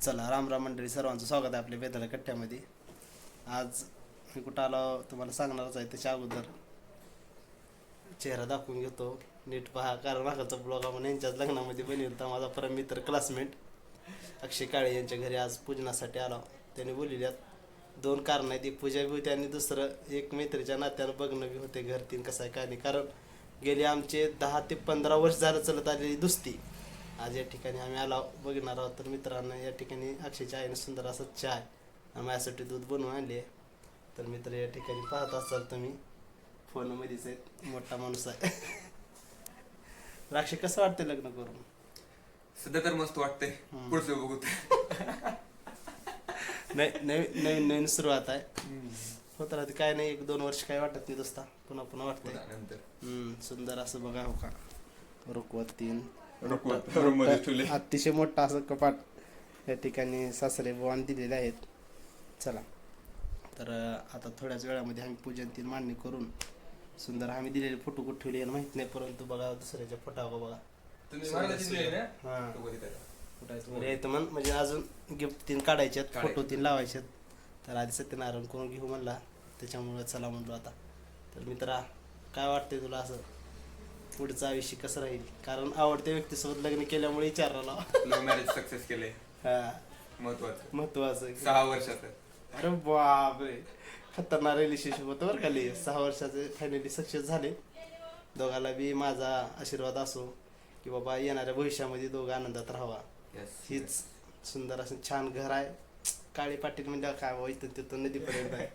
चला राम राम मंडळी, सर्वांचं स्वागत आहे आपल्या वेदाला कट्ट्यामध्ये. आज मी कुठं आलो तुम्हाला सांगणारच आहे. त्याच्या अगोदर चेहरा दाखवून घेतो, नीट पहा. कारण मागाचा ब्लॉग आपण यांच्याच लग्नामध्ये बनवला होता. माझा परम मित्र क्लासमेट अक्षय काळे यांच्या घरी आज पूजनासाठी आलो. त्यांनी बोललेल्यात दोन कारण आहेत, एक पूजा बी होती आणि दुसरं एक मैत्रीच्या नात्यानं बघणं बी होते. घर तीन कसं आहे काय नाही. कारण गेले आमचे 10 ते 15 वर्ष झालं चलत आलेली दुस्ती आज या ठिकाणी आम्ही आलो बघणार आहोत. तर मित्रांनो, या ठिकाणी अक्षयच्या आईने सुंदर असं चहा आणि माझ्यासाठी दूध बनवून आणले. तर मित्र या ठिकाणी पाहत असाल तुम्ही, फोनमध्येच आहेत, मोठा माणूस आहे. अक्षय कसं वाटतं लग्न करून? सध्या तर मस्त वाटतंय, पुढचं बघू. नवीन नवीन सुरुवात आहे. होत राहते काय नाही, 1-2 वर्ष काय वाटत नाही दोस्ता, पुन्हा पुन्हा वाटतंय. सुंदर असं बघा हो का, रुकवत 3 अतिशय मोठा असं कपाट या ठिकाणी सासरे बुवान दिलेले आहेत. चला तर आता थोड्याच वेळामध्ये आम्ही पूजन 3 मांडणी करून सुंदर आम्ही दिलेले फोटो कुठे ठेवले माहित नाही, परंतु बघा दुसऱ्याच्या फोटावर बघा. म्हणजे अजून गिफ्ट 3 काढायचे, फोटो 3 लावायचे. तर आधी सत्यनारायण करून घेऊ म्हणला, त्याच्यामुळे चला म्हणलो आता. तर मित्रा, काय वाटतंय तुला असं पुढचं आयुष्य कसं राहील? कारण आवडत्या व्यक्तीसोबत लग्न केल्यामुळे विचारला. लव्ह मॅरेज सक्सेस केले, महत्वाचं 6 वर्षाचं. अरे बापरे, खतरनाक रिलेशनशिप होतं बरं का. 6 वर्षाचे फायनली सक्सेस झाले. दोघाला बी माझा आशीर्वाद असो की बाबा येणाऱ्या भविष्यामध्ये दोघं आनंदात राहावा. हीच सुंदर असं छान घर आहे. काळी पाटील म्हणजे काय बाबा, इथं तिथं नदीपर्यंत आहे.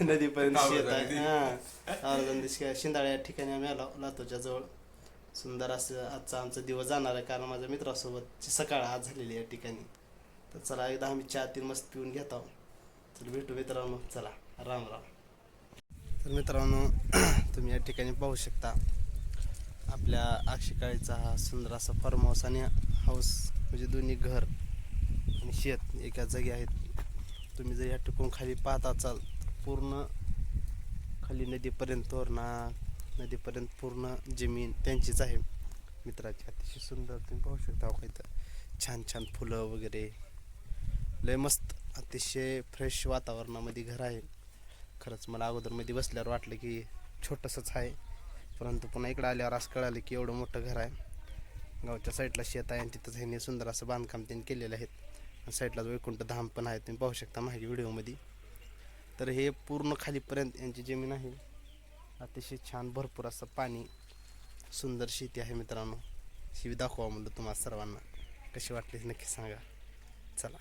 नदीपर्यंत शेत आहे. शिंदाळ्या या ठिकाणी आम्ही आलो, लातूरच्या जवळ. सुंदर असं आजचा आमचा दिवस जाणार आहे, कारण माझ्या मित्रासोबतची सकाळ आज झालेली या ठिकाणी. तर चला एकदा आम्ही चहा 3 मस्त पिऊन घेत आहोत. चल भेटू मित्रांनो, चला राम राम. तर मित्रांनो, तुम्ही या ठिकाणी पाहू शकता आपल्या अक्षय काळेचा हा सुंदर असा फार्म हाऊस आणि हाऊस, म्हणजे दोन्ही घर आणि शेत एका जागी आहेत. तुम्ही जर या ठिकाणी खाली पाहत असाल, पूर्ण खाली नदीपर्यंत तोरणा, नदीपर्यंत पूर्ण जमीन त्यांचीच आहे मित्राची. अतिशय सुंदर तुम्ही पाहू शकता. इथं छान छान फुलं वगैरे, लय मस्त अतिशय फ्रेश वातावरणामध्ये घर आहे. खरंच मला अगोदरमध्ये बसल्यावर वाटलं की छोटंसंच आहे, परंतु पुन्हा इकडं आल्यावर असं कळालं की एवढं मोठं घर आहे. गावच्या साईडला शेत आहे आणि तिथंच ह्यांनी सुंदर असं बांधकाम त्यांनी केलेलं आहे. साईडला वैकुंठ धाम पण आहे, तुम्ही पाहू शकता माहिती व्हिडिओमध्ये. तर हे पूर्ण खालीपर्यंत यांची जमीन आहे. अतिशय छान भरपूर असं पाणी, सुंदर शेती आहे मित्रांनो. ही दाखवा म्हणलं तुम्हाला सर्वांना. कशी वाटली नक्की सांगा. चला.